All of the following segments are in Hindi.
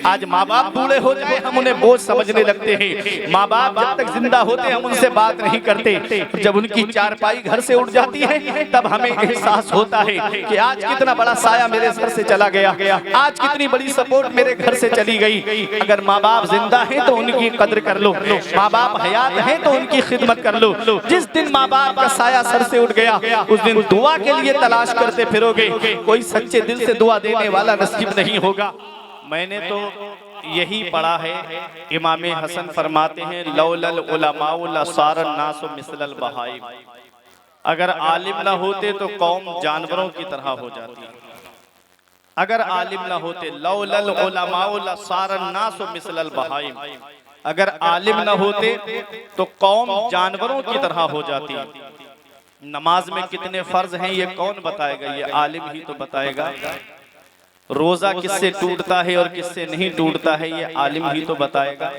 आज माँ बाप बूढ़े हो जाए हम उन्हें बोझ समझने लगते हैं। माँ बाप जब तक जिंदा होते हम उनसे बात नहीं करते। जब उनकी चारपाई घर से उठ जाती है तब हमें एहसास होता है कि आज कितना बड़ा साया मेरे सर से चला गया, आज कितनी बड़ी सपोर्ट मेरे घर से चली गई। अगर माँ बाप जिंदा हैं तो उनकी कद्र कर लो, माँ बाप हयात हैं तो उनकी खिदमत कर लो। जिस दिन माँ बाप का साया सर से उठ गया उस दिन दुआ के लिए तलाश करते फिरोगे, कोई सच्चे दिल से दुआ देने वाला नसीब नहीं होगा। मैंने तो यही पढ़ा है, इमाम हसन फरमाते हैं लौलल उलमाउ लसारन नासु मिसलल बहाइम। अगर आलिम ना होते तो कौम जानवरों की तरह हो जाती। अगर आलिम ना होते लौलल उलमाउ लसारन नासु मिसलल बहाइम, अगर आलिम ना होते तो कौम जानवरों की तरह हो जाती। नमाज में कितने फर्ज हैं ये कौन बताएगा? ये आलिम ही तो बताएगा। रोजा किससे टूटता है और किससे नहीं टूटता है ये आलिम ही तो बताएगा।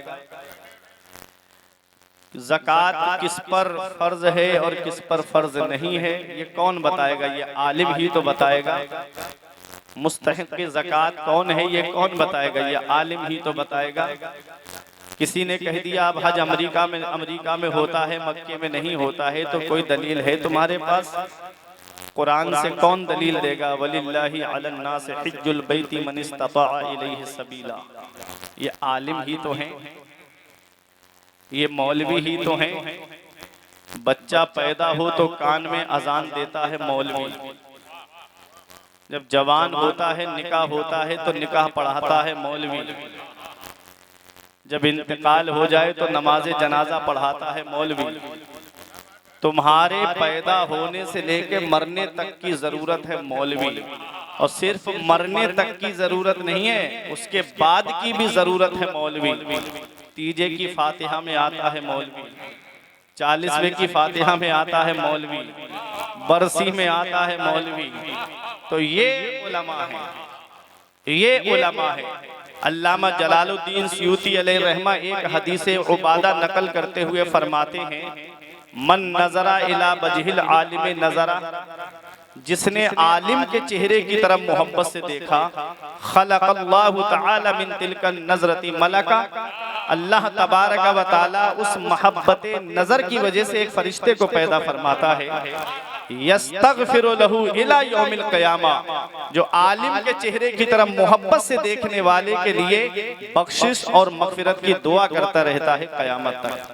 ज़कात किस पर फर्ज है और किस पर फर्ज नहीं है ये कौन बताएगा? ये आलिम ही तो बताएगा। मुस्तहिक़ ज़कात कौन है ये कौन बताएगा? ये आलिम ही तो बताएगा। किसी ने कह दिया अब हज अमेरिका में होता है, मक्के में नहीं होता है, तो कोई दलील है तुम्हारे पास? कुरान से कौन दलील देगा? वलिल्लाहि अलन नास हिज्जुल बैति मन इस्तता इलैहि सबीला। ये आलिम ही तो हैं, ये मौलवी ही तो हैं। बच्चा पैदा हो तो कान में अजान देता है मौलवी, जब जवान होता है निकाह होता है तो निकाह पढ़ाता है मौलवी, जब इंतकाल हो जाए तो नमाज जनाजा पढ़ाता है मौलवी। तुम्हारे पैदा होने से लेके मरने तक की जरूरत है मौलवी, और सिर्फ मरने तक की जरूरत नहीं है, उसके बाद की भी जरूरत है मौलवी। तीजे की फातिहा में आता है मौलवी, 40वें की फातिहा में आता है मौलवी, बरसी में आता है मौलवी। तो ये उलमा है, ये उलमा है। अल्लामा जलालुद्दीन सयूती अलैहि रहमा एक हदीस उबादा नकल करते हुए फरमाते हैं मन नजरा इला बजहिल आलिम नजरा, जिसने आलिम के चेहरे की तरफ मोहब्बत से देखा, खलक़ल्लाहु तआला मिन तिलकन नजरती मलका, अल्लाह तबारक व तआला उस मोहब्बत नजर की वजह से एक फरिश्ते को पैदा फरमाता है। यस्तगफिरु लहू इला यौमिल क़यामा, जो आलिम के चेहरे की तरफ मोहब्बत से देखने वाले के लिए बख्शिश और मग़फ़िरत की दुआ करता रहता है क़यामत तक।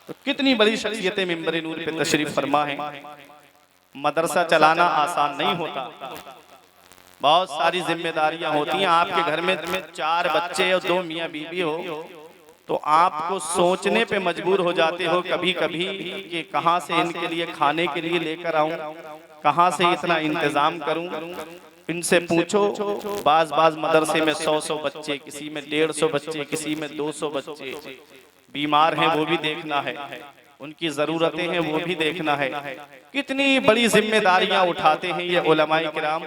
तो कितनी बड़ी शख्सियतें मिंबर नूर पे तशरीफ फरमा है। मदरसा चलाना आसान नहीं होता, बहुत सारी जिम्मेदारियां होती हैं। आपके घर में 4 बच्चे और 2 मियाँ बीवी हो तो आपको सोचने पे मजबूर हो जाते हो कभी कभी कि कहाँ से इनके लिए खाने के लिए लेकर आऊं, कहाँ से इतना इंतजाम करूं। इनसे पूछो, बाज मदरसे में 100 बच्चे, किसी में 150 बच्चे, किसी में 200 बच्चे, बीमार हैं वो भी देखना है, उनकी ज़रूरतें हैं वो भी देखना है। कितनी बड़ी जिम्मेदारियां उठाते हैं ये उलमाए किराम।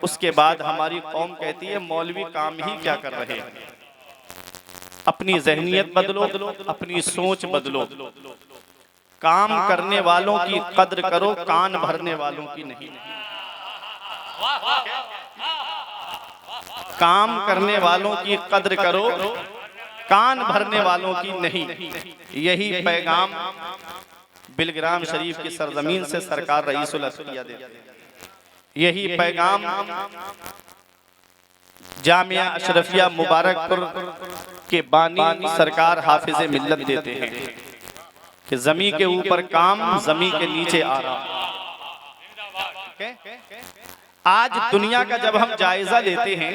उसके बाद हमारी कौम कहती है मौलवी काम ही क्या कर रहे हैं। अपनी ज़हनियत बदलो, अपनी सोच बदलो, काम करने वालों की कद्र करो, कान भरने वालों की नहीं। काम करने वालों की कद्र करो, कान भरने वालों की नहीं। यही पैगाम बिलग्राम शरीफ की सरजमीन से सरकार रईसुल अस्किया देते हैं। यही पैगाम जामिया अशरफिया मुबारकपुर के बानी सरकार हाफिज मिल्लत देते हैं कि जमी के ऊपर काम, जमी के नीचे आराम। आज दुनिया का जब हम जायजा लेते हैं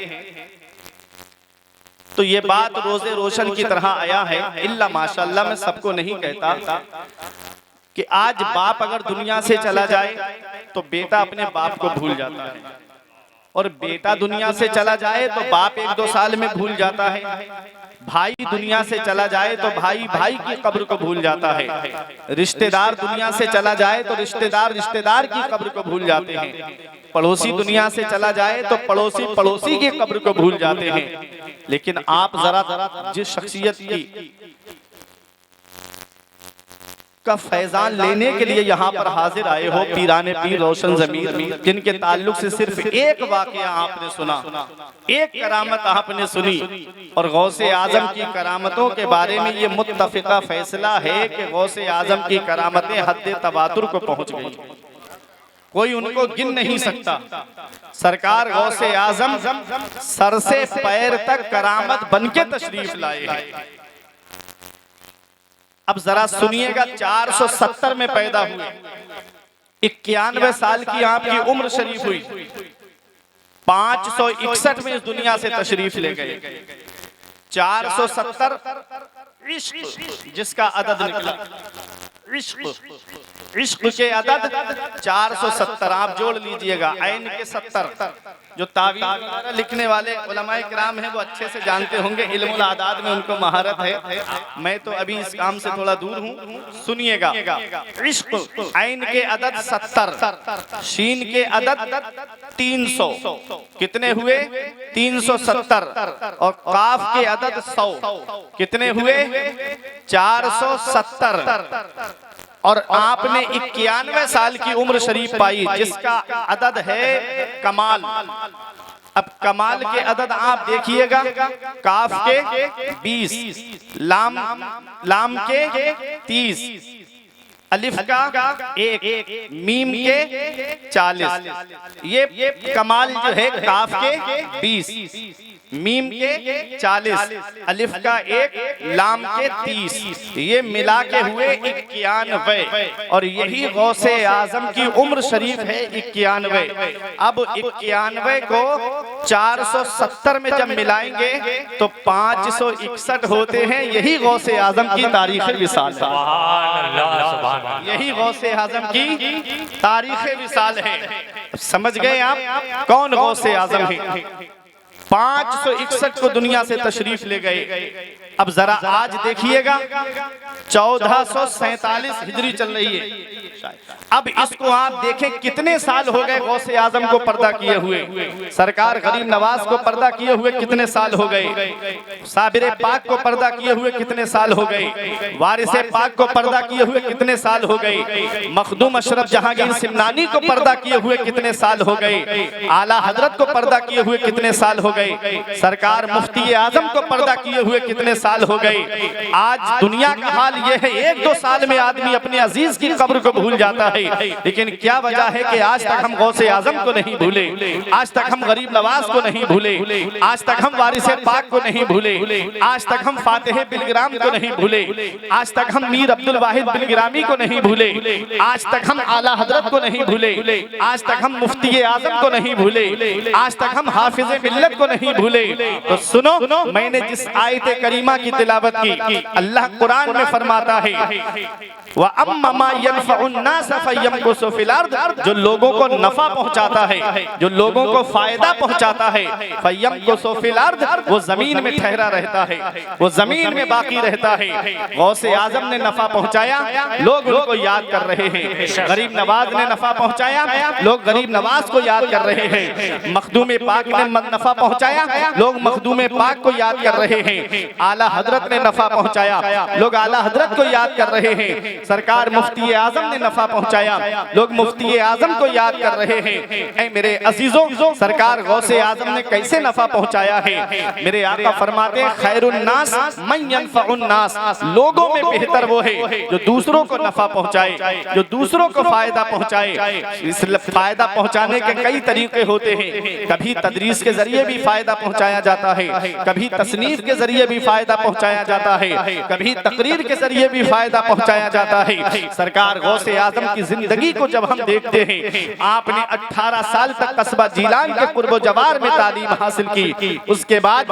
तो ये बात रोजे रोशन की तरह आया है। इल्ला माशाअल्लाह मैं सबको नहीं कहता कि आज बाप अगर दुनिया से चला जाए तो बेटा अपने बाप को भूल जाता है, और बेटा दुनिया से चला जाए तो बाप 1-2 साल में भूल जाता है। भाई दुनिया से चला जाए तो भाई भाई की कब्र को भूल जाता है। रिश्तेदार दुनिया से चला जाए तो रिश्तेदार रिश्तेदार की कब्र को भूल जाते हैं। पड़ोसी दुनिया से चला जाए तो पड़ोसी पड़ोसी की कब्र को भूल जाते हैं। लेकिन आप जरा जिस शख्सियत की का फैजान लेने के लिए यहाँ पर हाजिर आए हो पीराने पीर रोशन ज़मीर, जिनके ताल्लुक से सिर्फ एक वाक़या आपने सुना, एक करामत आपने सुनी, और गौसे आजम की करामतों के बारे में ये मुत्तफ़िक़ा फैसला है कि गौसे आजम की करामतें हद्द तवातुर को पहुँच गई, कोई उनको गिन नहीं सकता। सरकार गौसे आजम सर से पैर तक करामत बनके तशरीफ लाए हैं। अब जरा सुनिएगा, 470 में पैदा हुए, 91 साल की आपकी उम्र शरीफ हुई, 561 में इस दुनिया से तशरीफ ले गए। 470 इश्क जिसका अदद निकला, इश्क के अदद 470 आप जोड़ लीजिएगा, ऐन के 70। जो तावीज़ लिखने वाले उलमाए किराम हैं वो अच्छे से जानते होंगे, इल्मुल आदाद में उनको महारत है, मैं तो अभी इस काम से थोड़ा दूर हूँ। सुनिएगा, इश्क ऐन के अदद 70, शीन के अदद 300, कितने हुए 370, और काफ के अदद 100, कितने हुए 470। और आपने 91 साल की उम्र शरीफ पाई, जिसका अदद है कमाल। अब कमाल के अदद आप देखिएगा, काफ के 20, लाम के 30, अलिफ का 1, मीम के 40। ये कमाल जो है काफ के 20, मीम के 40, अलिफ का 1, लाम के 30, ये मिला के हुए 91, और यही गौसे आजम की उम्र शरीफ है 91। अब 91 को 470 में जब मिलाएंगे तो 561 होते हैं। यही गौसे आजम की तारीख विसाल है, यही गौसे आजम की तारीख विसाल है। समझ गए आप कौन गौसे आजम है? 561 को दुनिया से तशरीफ ले गए। अब जरा आज देखिएगा, 1447 हिजरी चल रही है। अब इसको आप देखें कितने साल हो गए गौसे आजम को पर्दा किए हुए, सरकार गरीब नवाज को पर्दा किए हुए कितने साल हो गए, साबिर पाक को पर्दा किए हुए कितने साल हो गए, वारिस पाक को पर्दा किए हुए कितने साल हो गए, मखदूम अशरफ जहांगीर सिमनानी को पर्दा किए हुए कितने साल हो गए, आला हजरत को पर्दा किए हुए कितने साल हो गए, सरकार मुफ्ती आजम को पर्दा किए हुए कितने साल हो गए। आज दुनिया का हाल यह है, 1-2 साल में आदमी अपने अजीज की कब्र को भूल जाता है। लेकिन क्या वजह है कि आज तक हम गौसे आजम को नहीं भूले, आज तक हम गरीब नवाज को नहीं भूले, आज तक हम वारिस पाक को नहीं भूले, आज तक हम फातिह बिलग्राम को नहीं भूले, आज तक हम मीर अब्दुल वाहिद बिलग्रामी को नहीं भूले, आज तक हम आला हजरत को नहीं भूले, आज तक हम मुफ्ती आजम को नहीं भूले, आज तक हम हाफिज मिल्लत को नहीं भूले। तो सुनो, मैंने जिस आयत करीमा की तिलावत की, अल्लाह कुरान में फरमाता है जो लोगों को नफा पहुंचाता है, जो लोगों को फायदा पहुंचाता है, वो जमीन में ठहरा रहता है, वो जमीन में बाकी रहता है। गौसे आजम ने नफा पहुंचाया, लोग उनको याद कर रहे हैं। गरीब नवाज ने नफा पहुंचाया, लोग गरीब नवाज को याद कर रहे हैं। मखदूम पाक ने नफा पहुंचाया, लोग मखदूम पाक को याद कर रहे हैं। आला हजरत ने नफा पहुंचाया, लोग आला हजरत को याद कर रहे हैं। सरकार मुफ्ती आजम ने नफा पहुंचाया, लोग मुफ्ती आजम को याद कर रहे हैं। ऐ मेरे अजीजों, सरकार गौसे आजम ने कैसे नफा पहुंचाया है? मेरे आका फरमाते हैं, खैरुन्नास मन यनफउन्नास, लोगों में बेहतर वो है जो दूसरों को नफा पहुंचाए, जो दूसरों को फायदा पहुंचाए। इस फायदा पहुंचाने के कई तरीके होते हैं। कभी तदरीस के जरिए भी फायदा पहुंचाया जाता है, कभी तसनीफ के जरिए भी फायदा पहुंचाया जाता है, कभी तकरीर के जरिए भी फायदा पहुंचाया जाता है। सरकार गौसे आजम की जिंदगी को जब हम देखते हैं, आपने 18 साल तक कस्बा जीलान के पूर्व जवार में तालीम हासिल की। उसके बाद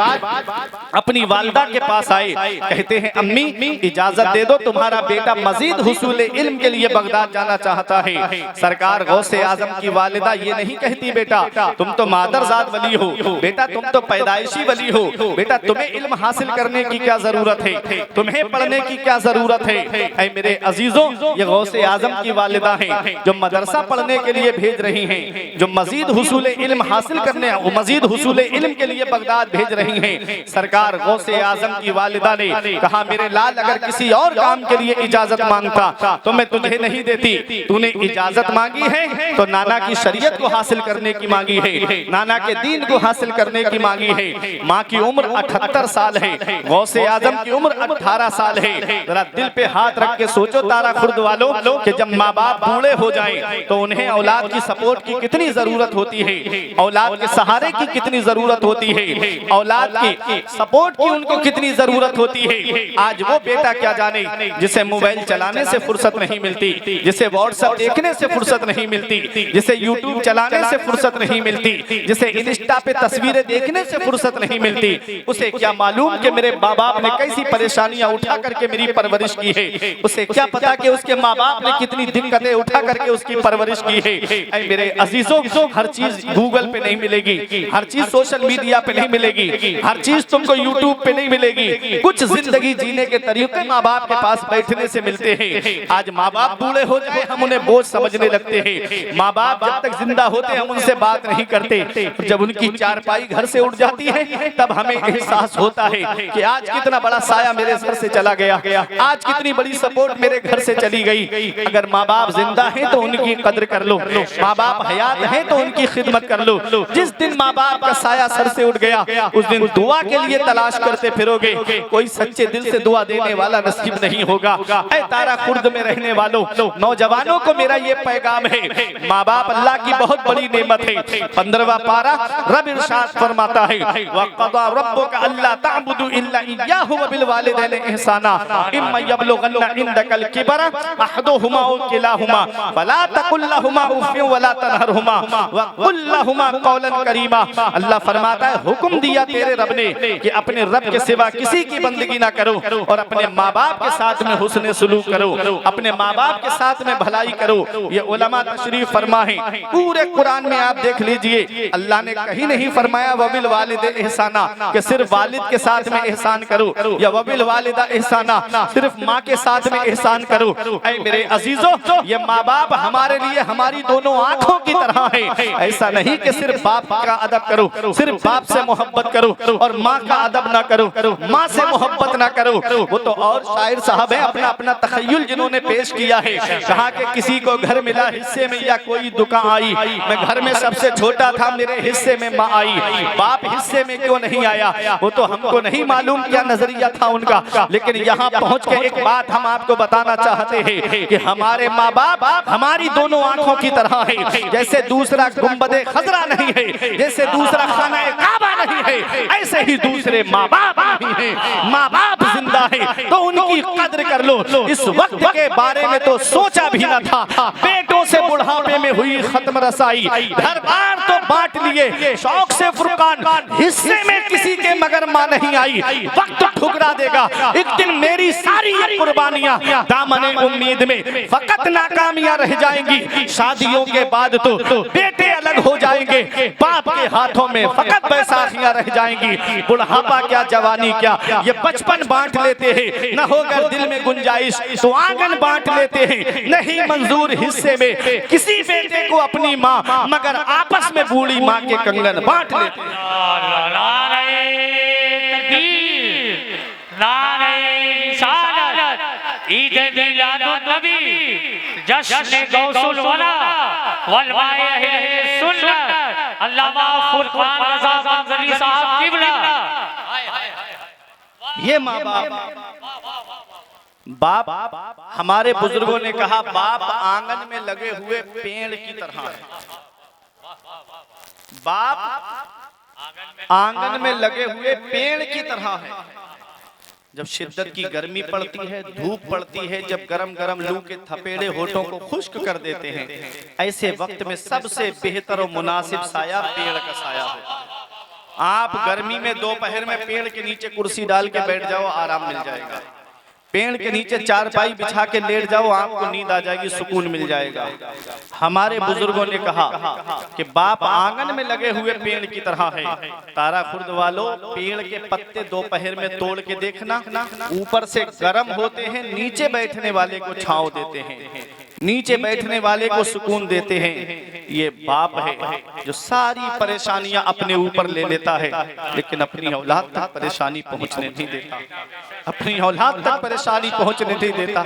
अपनी वालिदा के पास आए, कहते हैं अम्मी इजाजत दे दो, तुम्हारा बेटा मजीद हुसूल इल्म के लिए बगदाद जाना चाहता है। सरकार गौसे आजम की वालिदा ये नहीं कहती बेटा तुम तो मादरजाद वली हो, बेटा बेटा तुम तो पैदाइशी वली हो, बेटा तुम्हें इल्म हासिल करने की क्या जरूरत है, तुम्हें पढ़ने की क्या जरूरत है। ऐ मेरे अजीजों, ये गौसे आजम की वालिदा हैं जो मदरसा पढ़ने के लिए भेज रही हैं, जो मजीद हुसूल इल्म हासिल करने, मजीद हुसूल इल्म के लिए बगदाद भेज रही हैं। सरकार गौसे आजम की वालिदा ने कहा, मेरे लाल अगर किसी और काम के लिए इजाजत मांगता तो मैं तुझे नहीं देती, तूने इजाजत मांगी है तो नाना की शरीयत को हासिल करने की मांगी है, नाना के दीन को हासिल करने की मांगी है। माँ की उम्र 78 साल है, गौसे आजम की उम्र 18 साल है। जरा दिल पे हाथ रख के सोचो तारा खुर्द वालों कि जब माँ बाप बूढ़े हो जाएं तो उन्हें औलाद की सपोर्ट की कितनी जरूरत होती है, औलाद के सहारे की कितनी जरूरत होती है, औलाद की सपोर्ट की उनको कितनी जरूरत होती है। आज वो बेटा क्या जाने जिसे मोबाइल चलाने से फुर्सत नहीं मिलती, जिसे व्हाट्सएप देखने से फुर्सत नहीं मिलती, जिसे यूट्यूब चलाने से फुर्सत नहीं मिलती, जिसे इंस्टा पे तस्वीरें देखने से फुर्सत नहीं मिलती, उसे क्या मालूम कि मेरे माँ बाप ने कैसी परेशानियां उठा करके मेरी परवरिश की है, उसे क्या पता कि उसके माँ बाप ने कितनी दिक्कतें उठा करके उसकी परवरिश की है। ऐ मेरे अजीजों, हर चीज गूगल पे नहीं मिलेगी, हर चीज सोशल मीडिया पे नहीं मिलेगी, हर चीज तुमको यूट्यूब पे नहीं मिलेगी। कुछ जिंदगी जीने के तरीके माँ बाप के पास बैठने से मिलते हैं। आज माँ बाप बूढ़े हो जाए हम उन्हें बोझ समझने लगते हैं, माँ बाप जब तक जिंदा होते हम उनसे बात नहीं करते, जब उनकी चारपाई घर से उठ जाती है तब हमें एहसास होता है कि आज कितना बड़ा साया मेरे सर से चला गया, आज कितनी बड़ी सपोर्ट मेरे घर से चली गई। अगर माँ बाप जिंदा हैं तो उनकी कद्र कर लो, माँ बाप हयात हैं तो उनकी खिदमत कर लो। जिस दिन माँ बाप का साया सर से उठ गया उस दिन दुआ के लिए तलाश करते फिरोगे, कोई सच्चे दिल से दुआ देने वाला नसीब नहीं होगा। ऐ तारा खुर्द में रहने वालों, नौजवानों को मेरा ये पैगाम है, माँ बाप अल्लाह की बहुत बड़ी नेमत है। 15वां पारा रब इरशाद फरमाता है, वक़ज़ा रब्बुका अल्ला तअबुदू इल्ला इय्याहु व बिल वालिदैनि इहसाना इम्मा यबलुगन्ना इंदकल किबरा अहदुहुमा औ किलाहुमा फला तकुल लहुमा उफ़्फ़िन वला तनहरहुमा व कुल लहुमा कौलन करीमा। अल्लाह फरमाता है, हुक्म दिया तेरे रब ने कि अपने रब के सिवा किसी की बंदगी ना करो और अपने माँ बाप के साथ में हुस्न सलूक करो, अपने माँ बाप के साथ में भलाई करो। ये उलमा तशरीफ फरमा है, पूरे कुरान में आप देख लीजिए अल्लाह ने कहीं नहीं फरमाया वबिल वालिद एहसाना कि सिर्फ वालिद के साथ में एहसान करो, या वबिल वालिदा एहसाना सिर्फ माँ के साथ में एहसान करो। ऐ मेरे अजीजों, ये माँ बाप हमारे लिए हमारी दोनों आंखों की तरह है। ऐसा नहीं कि सिर्फ बाप का अदब करो, सिर्फ बाप से मोहब्बत करो और माँ का अदब ना करो, माँ से मोहब्बत ना करो। वो तो और शायर साहब है, अपना अपना तखय्युल जिन्होंने पेश किया है, कहा कि किसी को घर मिला हिस्से में या कोई दुकान आई, मैं घर में सबसे छोटा था, मेरे हिस्से में माँ आई, बाप हिस्से में क्यों नहीं आया, वो तो हमको नहीं मालूम क्या नजरिया था उनका। लेकिन यहाँ पहुँच के एक बात हम आपको बताना चाहते हैं कि हमारे माँ बाप हमारी दोनों आंखों की तरह है। जैसे दूसरा गुंबदे खजरा नहीं है, जैसे दूसरा खाना काबा नहीं है, ऐसे ही दूसरे माँ बाप नहीं है। माँ बाप जिंदा है तो उनकी कद्र कर लो। इस वक्त के बारे में तो सोचा भी न था, बेटों से बुढ़ापे में हुई खत्म रसाई, घर बार तो बांट लिए, शौक से फुरकान, हिस्से में किसी के मगर माँ नहीं आई। वक्त ठुकरा देगा, एक दिन मेरी सारी कुर्बानियां दामने उम्मीद में फकत नाकामियां रह जाएंगी। शादियों के बाद तो बेटे अलग हो जाएंगे, बाप के हाथों में फकत बैसाखियां रह जाएंगी। बुढ़ापा क्या, जवानी क्या, ये बचपन बांट लेते हैं, न होकर दिल में गुंजाइश तो आंगन बांट लेते हैं। नहीं मंजूर हिस्से में किसी बेटे को अपनी माँ, मगर आपस में बूढ़ी माँ के कंगन बांट लेते हैं। ईद मिलादुन नबी, जश्न गौसुल वला, वलवाए अहले सुन्नत, अल्लामा फुरकान रज़ा मंजरी साहब किबला। ये माँ बाप हमारे बुजुर्गों ने कहा, बाप आंगन में लगे हुए पेड़ की तरह है। बाप आंगन में लगे हुए पेड़ की तरह है। जब शिद्दत की गर्मी पड़ती है, धूप पड़ती है, जब गरम गरम लू के थपेड़े होठों को खुश्क कर देते हैं, ऐसे वक्त में सबसे बेहतर और मुनासिब साया पेड़ का साया होता है। आप गर्मी में दोपहर में पेड़ के नीचे कुर्सी डाल के बैठ जाओ, आराम मिल जाएगा। पेड़ के नीचे चारपाई बिछा के लेट जाओ, आपको नींद आ जाएगी, सुकून मिल जाएगा। हमारे बुजुर्गों ने कहा कि बाप आंगन में लगे हुए पेड़ की तरह है। तारा खुर्द वालों, पेड़ के पत्ते दोपहर में तोड़ के देखना, ऊपर से गर्म होते हैं, नीचे बैठने वाले को छांव देते हैं, नीचे बैठने वाले को सुकून देते हैं। ये बाप है जो सारी परेशानियां अपने ऊपर ले लेता है, लेकिन अपनी औलाद तक परेशानी पहुंचने नहीं देता, अपनी औलाद तक परेशानी पहुंचने नहीं देता।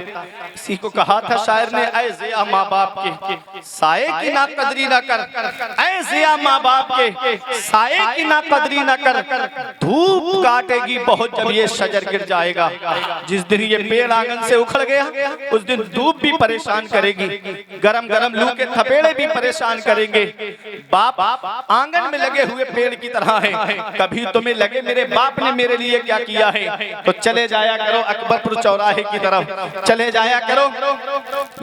इसी को कहा था शायर ने, ऐ ज़िया माँ बाप के साए की ना कदरी ना कर, ऐ ज़िया माँ बाप के साए की ना कदरी ना कर, धूप काटेगी बहुत जब ये शजर गिर जाएगा। जिस दिन ये पेड़ आंगन से उखड़ गया, उस दिन धूप भी परेशान करेगी, गरम गरम लू के थपेड़े भी परेशान करेंगे। बाप आंगन में लगे हुए पेड़ की तरह है। कभी तुम्हें लगे मेरे बाप ने मेरे लिए क्या किया है, तो चले जाया करो अकबरपुर चौराहे की तरफ, चले जाया करो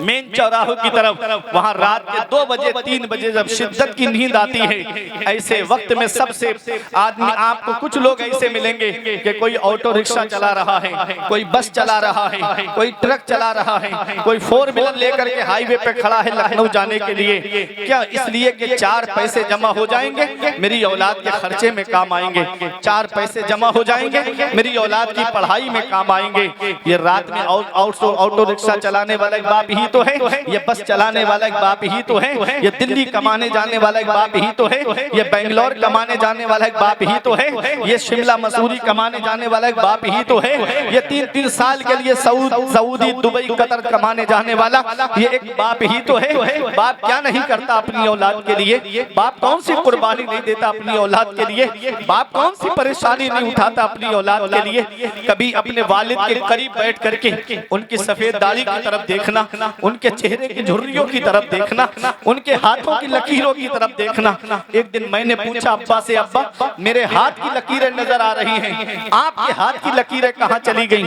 मेन चौराहों की तरफ। वहां रात के 2 बजे 3 बजे जब शिद्दत की नींद आती है, ऐसे वक्त में सबसे आदमी, आपको कुछ लोग ऐसे मिलेंगे कि कोई ऑटो रिक्शा चला रहा है, कोई बस चला रहा है, कोई ट्रक चला रहा है, कोई 4 व्हीलर लेकर के हाईवे पे खड़ा है लखनऊ जाने के लिए। क्या? इसलिए कि 4 पैसे जमा हो जाएंगे, मेरी औलाद के खर्चे में काम आएंगे, 4 पैसे जमा हो जाएंगे, मेरी औलाद की पढ़ाई में काम आएंगे। ये रात में ऑटो रिक्शा चलाने वाला एक बाप ही तो है, ये बस चलाने वाला एक बाप ही तो है, ये दिल्ली कमाने जाने वाला एक बाप ही तो है, ये बेंगलोर कमाने जाने वाला एक बाप ही तो है, ये शिमला मसूरी कमाने जाने वाला एक बाप ही तो है, ये 3-3 साल के लिए सऊदी दुबई कतर कमाने जाने वाला ये एक बाप ही तो है। बाप क्या नहीं करता अपनी औलाद के लिए, बाप कौन सी कुर्बानी नहीं देता अपनी औलाद के लिए, बाप कौन सी परेशानी नहीं उठाता अपनी औलाद के लिए। कभी अपने वालिद के करीब बैठ करके उनकी सफेद दाढ़ी की तरफ देखना, उनके चेहरे की झुर्रियों की तरफ देखना, उनके हाथों की लकीरों की तरफ देखना। एक दिन मैंने पूछा अब्बा से, अब्बा मेरे हाथ की लकीरें नजर आ रही हैं, आपके हाथ की लकीरें कहाँ चली गई?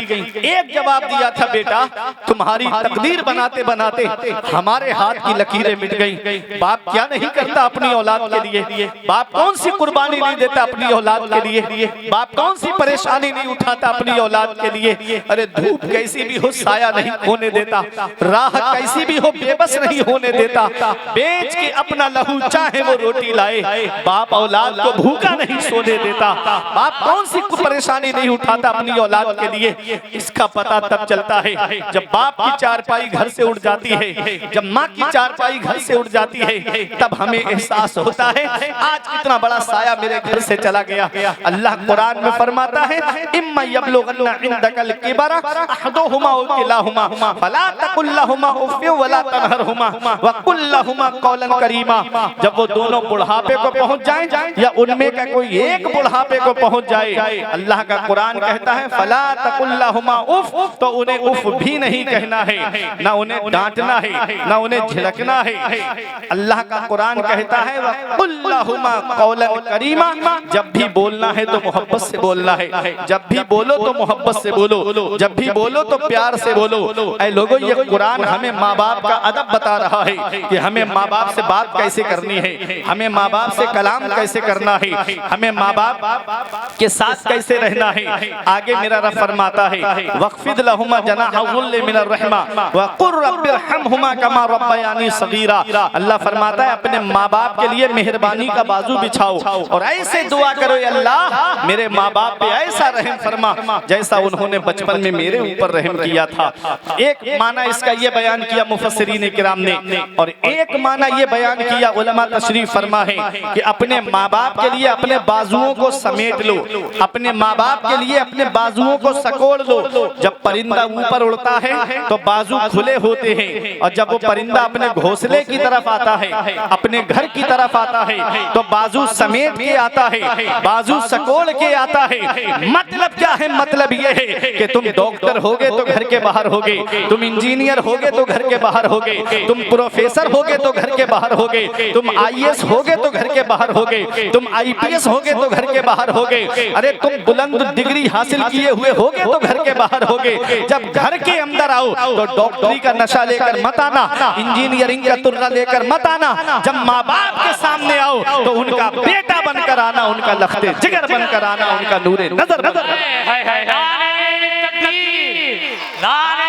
एक जवाब दिया था, बेटा तुम्हारी तकदीर बनाते बनाते हमारे हाथ की लकीरें मिट गई। बाप क्या नहीं करता अपनी औलाद के लिए, बाप कौन सी कुर्बानी नहीं देता अपनी औलाद के लिए, बाप कौन सी परेशानी नहीं उठाता अपनी औलाद के लिए। अरे धूप कैसी भी हो साया नहीं होने देता, राह कैसी भी हो बेबस नहीं होने देता, बेच के अपना लहू चाहे वो रोटी लाए, बाप औलाद को भूखा नहीं सोने देता। बाप कौन सी परेशानी नहीं उठाता अपनी औलाद के लिए। इसका पता तब चलता है जब बाप की चारपाई घर से उड़ जाती है, जब माँ की चारपाई घर से उड़ जाती है, तब हमें एहसास होता है आज कितना बड़ा साया मेरे घर से चला गया। अल्लाह कुरान में फरमाता है, इम्मा यबलुगन्ना इंदकल किबरा अहदुहुमा औ किलाहुमा फला तकुल लहुमा उफ़ वला तनहरहुमा वकुल लहुमा कौलन करीमा। जब वो दोनों बुढ़ापे को पहुंच जाएं या उनमें का कोई एक बुढ़ापे को पहुंच जाए, अल्लाह का कुरान कहता है फला तकुल लहुमा उफ़, तो उन्हें उफ़ भी नहीं कहना है, ना उन्हें डांटना है, ना उन्हें झिड़कना है। अल्लाह का कुरान कहता है वकुल लहुमा कौलन करीमा। जब भी बोलना है तो मोहब्बत से बोलना है, जब भी बोलो तो मोहब्बत से बोलो, जब भी बोलो तो प्यार से बोलो। ऐ लोगों, ये कुरान हमें माँ बाप का अदब बता रहा है कि हमें माँ बाप से बात कैसे करनी है, हमें माँ बाप से कलाम कैसे करना है, हमें माँ बाप के साथ कैसे रहना है। आगे मेरा रब फरमाता है वक़्फ़िद लहुमा जनाह ज़ुल्ल मिनर रहमा वक़ुर रब्बिरहमहुमा कमा रब्बयानी सगीरा। अल्लाह फरमाता है अपने माँ बाप के लिए मेहरबानी का बाजू बिछाओ और ऐसे दुआ करो, अल्लाह मेरे माँ बाप पे ऐसा रहम फरमा जैसा उन्होंने बचपन में मेरे ऊपर रहम किया था। एक माना इसका ये बयान किया मुफस्सिरीन किराम ने, और एक माना ये बयान किया उलमा तशरीफ फरमा है कि अपने माँ बाप के लिए अपने बाजुओं को समेट लो, अपने माँ बाप के लिए अपने बाजुओं को सकोड़ लो। जब परिंदा ऊपर उड़ता है तो बाजू खुले होते हैं, और जब वो परिंदा अपने घोंसले की तरफ आता है, अपने घर की तरफ आता है, तो बाजू समेट के आता है, बाजू सकोड़ के आता है। मतलब क्या है? मतलब ये है कि तुम डॉक्टर होगे तो घर के बाहर होगे, तुम इंजीनियर होगे तो घर के बाहर होगे, तुम प्रोफेसर होगे तो घर के बाहर होगे, तुम IAS होगे तो घर के बाहर होगे, तुम IPS होगे तो घर के बाहर होगे। अरे तुम बुलंद डिग्री हासिल किए हुए होगे तो घर के बाहर होगे। जब घर के अंदर आओ तो डॉक्टरी का नशा लेकर मत आना, इंजीनियरिंग का तुर्रा लेकर मत आना। जब माँ बाप के सामने आओ तो उनका बेटा बनकर आना, उनका लख्ते जिगर बनकर आना, उनका नूरे नजर बनकर। नारे